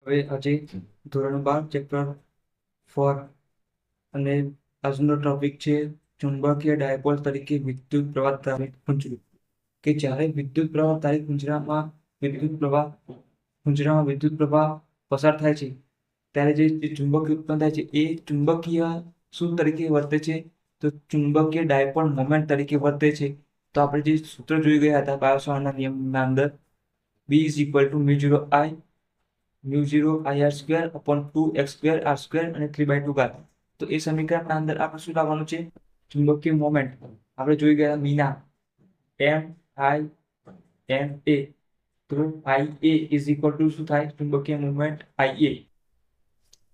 હવે આજે ધોરણ 12 ચેપ્ટર 4 અને આજનો ટોપિક છે ચુંબકીય ડાયપોલ તરીકે વિદ્યુત પ્રવાહ તારિત પૂંછડું. કે જ્યારે વિદ્યુત પ્રવાહ તારિત પૂંછડામાં વિદ્યુત પ્રવાહ પસાર થાય છે ત્યારે જે ચુંબકીય ઉત્પન્ન થાય છે એ ચુંબકીય શું તરીકે વર્તે છે? તો ચુંબકીય ડાયપોલ મોમેન્ટ તરીકે વર્તે છે. તો આપણે જે સૂત્ર જોઈ ગયા હતા બાયોસાવર્ટના નિયમના અંદર, B is equal to mu zero I R square upon 2x² r² અને 3/2 તો એ સમીકરણના અંદર આપણે શું લાવવાનું છે? ચુંબકીય મોમેન્ટ આપણે જોઈ ગયા મીના એમ આઈ એમ એ, તો આઈ એ ઇઝ ઇક્વલ ટુ શું થાય? ચુંબકીય મોમેન્ટ આઈ એ.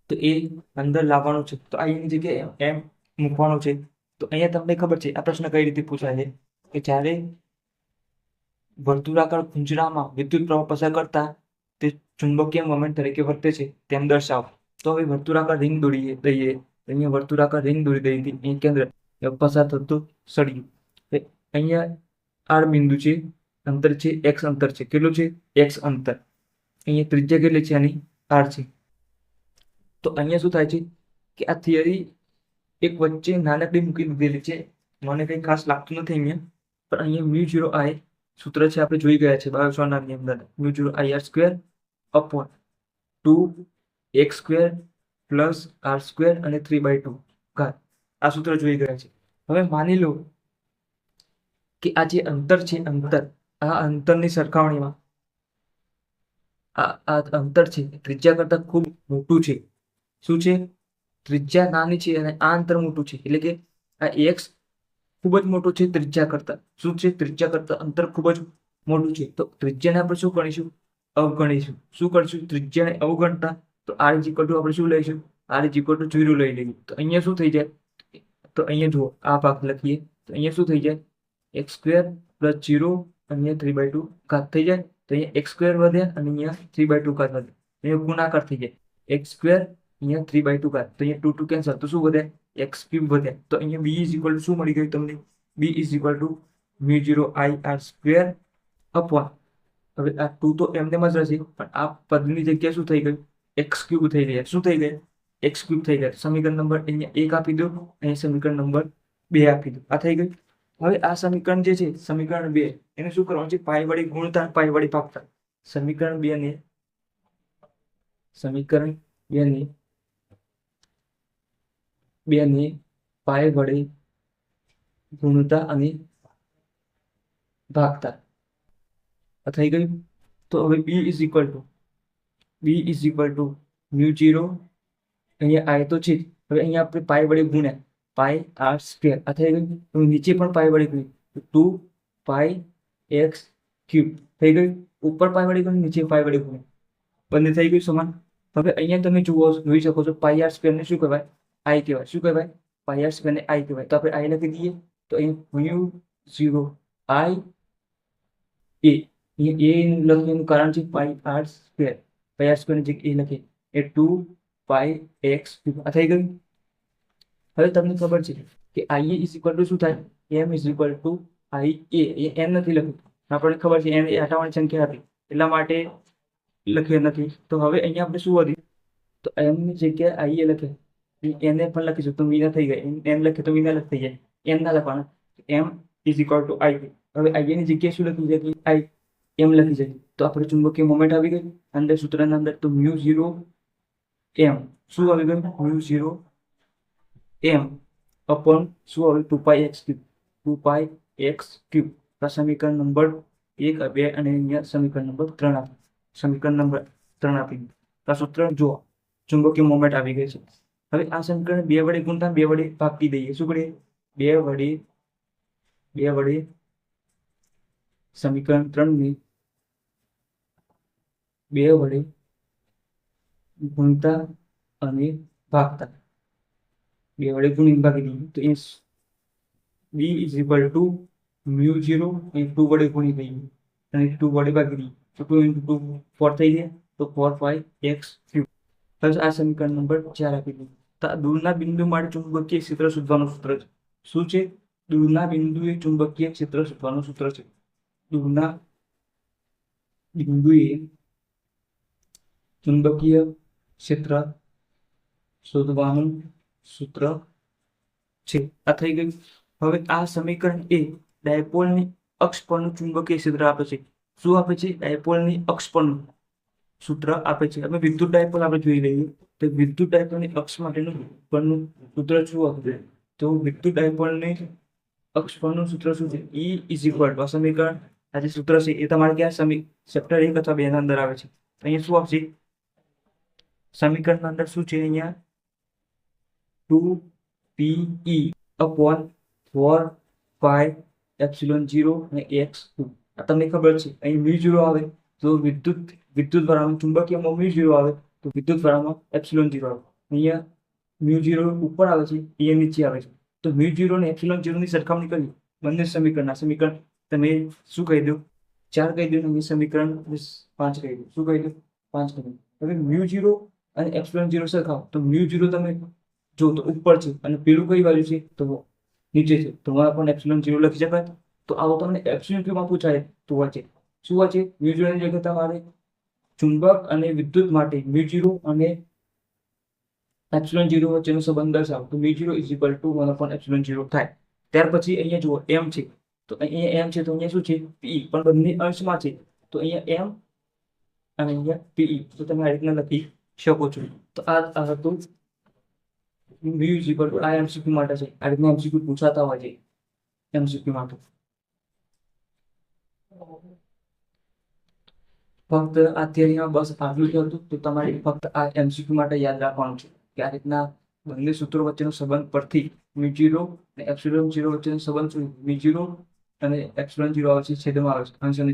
તો એ અંદર લાવવાનું છે, તો આઈ ની જગ્યાએ એમ મૂકવાનું છે. તો અહીંયા તમને ખબર છે આ પ્રશ્ન કઈ રીતે પૂછાય છે કે જ્યારે વર્તુળાકાર પૂંછડામાં વિદ્યુત પ્રવાહ પસાર કરતા તે ચુંબકીય મોમેન્ટ તરીકે વર્તે છે તેમ દર્શાવો. તો હવે વર્તુળાકાર રિંગ દોરી દઈએ. અહીંયા વર્તુળાકાર રિંગ દોરી દઈ હતી. અહીં કેન્દ્ર પસાર થતું સળિયું. અહીંયા આર બિંદુ છે, અંતર છે એક્સ અંતર છે. કેટલું છે? એક્સ અંતર. અહીંયા ત્રિજ્યા કેટલી છે? આની આર છે. તો અહીંયા શું થાય છે કે આ થિયરી એક વચ્ચે નાનકડી મૂકી દીધેલી છે. મને કંઈ ખાસ લાગતું નથી અહીંયા, પણ અહીંયા મ્યુ 0 આઈ સૂત્ર છે આપણે જોઈ ગયા છે બાયોસાવર્ટના નિયમ અંદર. Mu 0 I R square upon 2x² plus r² અને 3/2 આ સૂત્ર જોઈ ગયા છે. હવે માની લો કે આ જે અંતર છે, આ અંતરની સરખામણીમાં આ અંતર છે ત્રિજ્યા કરતા ખૂબ મોટું છે. શું છે? ત્રિજ્યા નાની છે અને આ અંતર મોટું છે. એટલે કે આ એક્સ ખૂબ જ મોટું છે ત્રિજ્યા કરતા. શું છે? ત્રિજ્યા કરતા અંતર ખૂબ જ મોટું છે. તો ત્રિજ્યાને આપણે શું ગણીશું? અવગણીશું. શું કરશું? ત્રિજ્યાને અવગણતા તો r ઇઝ ઇક્વલ ટુ આપણે શું લઈશું? r ઇઝ ઇક્વલ ટુ 0 લઈ લઈએ. તો અહીંયા શું થઈ જાય? તો અહીંયા જુઓ આ ભાગ લખીએ તો અહીંયા શું થઈ જાય? x² પ્લસ 0 અહીંયા 3/2 થઈ જાય. તો અહીંયા x² વધે અને અહીંયા 3/2 વધે. અહીંયા ગુણાકાર થઈ જાય. x² અહીંયા 3/2 તો અહીંયા 2 2 કેન્સલ. તો શું વધે? x³ વધે. તો અહીંયા b ઇઝ ઇક્વલ ટુ શું મળી ગયું તમને? b is equal to mu 0 I R square upon, હવે આ 2 તો એમને જ રહેશે, પણ આ પદની જગ્યાએ શું થઈ ગયું? x³ થઈ ગયા. શું થઈ ગયા? x³ થઈ ગયા. સમીકરણ નંબર અહીંયા 1 આપી દો, અહીંયા સમીકરણ નંબર 2 આપી દો. આ થઈ ગયું. હવે આ સમીકરણ જે છે સમીકરણ 2 એને શું કરવાનું છે? પાઈ વડે ગુણતા, પાઈ વડે ભાગતા. સમીકરણ 2 ને પાઈ વડે ગુણતા અને ભાગતા. આ થઈ ગયું. તો હવે b is equal to mu 0, અહીંયા આય તો છે જ. હવે અહીંયા આપણે પાઈ વડે ગુણ્યા પાઈ આર સ્ક્વેર. આ થઈ ગયું. હવે નીચે પણ પાઈ વડે ગુણ્યા 2πx³ થઈ ગયું. ઉપર પાઈ વડે ગુણ્યા, નીચે પાઈ વડે ગુણ્યા, બંને થઈ ગયું સમાન. હવે અહીંયા તમે જોઈ શકો છો પાઈ આર સ્ક્વેર ને શું કહેવાય? આઈ કહેવાય. શું કહેવાય? પાઈ આર સ્ક્વેર ને આઈ કહેવાય. તો આપણે આઈ લખી દઈએ. તો અહીંયા મ્યુ 0 આઈ એ, અહીંયા લખવાનું કારણ છે પાઈ આર સ્ક્વેર. પાઈ આર સ્ક્વેર ની જગ્યાએ લખીએ એ 2πx³ આ થઈ ગયું. હવે તમને ખબર છે કે આઈ ઇઝ ઇક્વલ ટુ શું થાય? એમ ઇઝ ઇક્વલ ટુ આઈ એ. એમ નથી લખ્યું, આપણને ખબર છે એમ એ આટાવાળી સંખ્યા હતી એટલા માટે લખ્યું નથી. તો હવે અહીંયા આપણે શું વધ્યું? તો એમ ની જગ્યાએ આઈ એ લખે, એને પણ લખીશું તો મીના થઈ ગઈ. એમ લખે તો મીના થઈ જાય. એમ ના લખવાના. એમ ઇઝ ઇક્વલ ટુ આઈ. હવે આઈ ની જગ્યાએ શું લખી જાય? આઈ એમ લખી જાય. તો આપણે ચુંબકીય મોમેન્ટ આવી ગઈ અંદર સૂત્રના અંદર. તો મ્યુ 0 એમ શું આવી ગયું? મ્યુ 0 એમ અપોન શું આવે? 2πx³. 2πx³ આ સમીકરણ નંબર 1 2 અને અહીંયા સમીકરણ નંબર 3 આપી. સમીકરણ નંબર 3 આપી. આ સૂત્ર જુઓ, ચુંબકીય મોમેન્ટ આવી ગઈ છે. હવે આ સમીકરણ 2 વડે ગુણતા 2 વડે ભાગી દઈએ. શું કરીએ? 2 વડે સમીકરણ 3 ને 2 વડે ગુણતા અને ભાગતા. 2 વડે ગુણીને ભાગી દઈએ. તો એ b is equal to mu 0 એ 2 વડે ગુણી દઈએ અને 2 વડે ભાગી દઈએ. તો 2 × 2 4 થઈ જાય. તો 4πx³. હવે આ સમીકરણ નંબર 4 આપી દઈએ. તો આ દૂરના બિંદુ માટે ચુંબકીય ક્ષેત્ર શોધવાનું સૂત્ર છે. શું છે? દૂરના બિંદુએ ચુંબકીય ક્ષેત્ર શોધવાનું સૂત્ર છે. દૂરના બિંદુએ ચુંબકીય ક્ષેત્ર શોધવાનું સૂત્ર છે. આ થઈ ગયું. હવે આ સમીકરણ એ ડાયપોલની અક્ષ પરનું ચુંબકીય ક્ષેત્ર આપે છે. શું આપે છે? ડાયપોલની અક્ષ પરનું સૂત્ર આપે છે. હવે વિદ્યુત ડાયપોલ આપણે જોઈ લઈએ. તો વિદ્યુત ડાયપોલની અક્ષ માટેનું પરનું સૂત્ર શું હતું? તો વિદ્યુત ડાયપોલની અક્ષ પરનું સૂત્ર શું છે? E ઇઝ ઇક્વલ ટુ, આ સમીકરણ, આ જે સૂત્ર છે એ તમારે ક્યાં ચેપ્ટર 1 અથવા 2 ના અંદર આવે છે. તો અહીંયા શું આવશે? સમીકરણના અંદર શું છે? અહીંયા 2PE upon 4πε0 અને x2. આ તમને ખબર છે. અહીં μ0 આવે તો વિદ્યુત વાળામાં ચુંબકીયમાં μ0 આવે તો વિદ્યુત વાળામાં ε0 આવે. અહીંયા μ0 ઉપર આવે છે, એ નીચે આવે છે. તો μ0 અને ε0 ની સરખામણી કરી બંને સમીકરણ તમે શું કહી દો? 4 કહી દો. અને સમીકરણ 5 કહી દો. શું કહી દો? 5 કહી દો. હવે μ0 અને ε0 સરખાવો તો μ0 તમે જો તો ઉપર છે અને પેલું કઈ બાજુ છે? તો નીચે છે. તો પણ ε0 લખી શકાય. તો આવો તમને એબ્સોલ્યુટ માં પૂછાય તો વચ્ચે શું વચ્ચે μ0 ની જગ્યાએ તમારે ચુંબક અને વિદ્યુત માટે μ0 અને ε0 વચ્ચેનો સંબંધ દર્શાવો તો μ0 1 ε0 થાય. ત્યાર પછી અહીંયા જુઓ m છે. તો અહીંયા m છે તો અહીંયા શું છે? Pe. પણ બંને અંશમાં છે તો અહીંયા m અને અહીંયા Pe. તો તમે આ રીતના લખી શકો છો. તો આ હતું μ આ MCQ માટે છે. આ રીતના MCQ પૂછાતા હોય છે MCQ માટે. ફક્ત આ થિયરીમાં બસ આટલું જ હતું. તો તમારે ફક્ત આ MCQ માટે યાદ રાખવાનું છે કે આ રીતના બંને સૂત્રો વચ્ચેનો સંબંધ પરથી μ0 અને ε0 વચ્ચેનો સંબંધ શું? μ0 અને ε0 આવે છે છેદમાં આવે છે, અંશ અને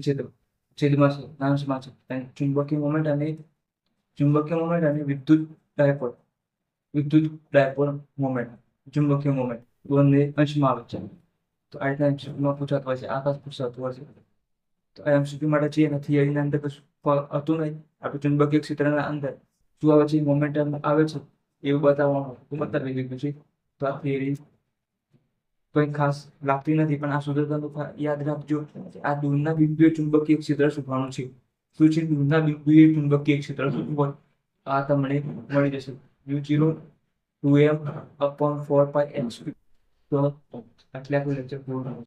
છેદમાં છે, અંશમાં છે. ચુંબકીય મોમેન્ટ અને વિદ્યુત ડાયપોલ મોમેન્ટ, ચુંબકીય મોમેન્ટ બંને અંશમાં આવે છે. તો આ રીતના MCQમાં પૂછાતું હોય છે. આ ખાસ પૂછાતું હોય છે. તો આ MCQ માટે છે એના થિયરીના અંદર કશું હતું નહીં. આપણે ચુંબકીય ક્ષેત્રના અંદર શું આવે છે? મોમેન્ટમ આવે છે એવું બતાવી દીધું છે. તો આ થિયરી કંઈ ખાસ લાગતી નથી. પણ આ સૂત્રનું યાદ રાખજો. આ દૂરના બિંદુએ ચુંબકીય ક્ષેત્ર શોધવાનું છે. શું છે? દૂરના બિંદુએ ચુંબકીય ક્ષેત્ર શોધવું હોય આ તમને મળી જશે. μ0 2m upon 4π x3. તો આટલે આપણું લેક્ચર પૂરું.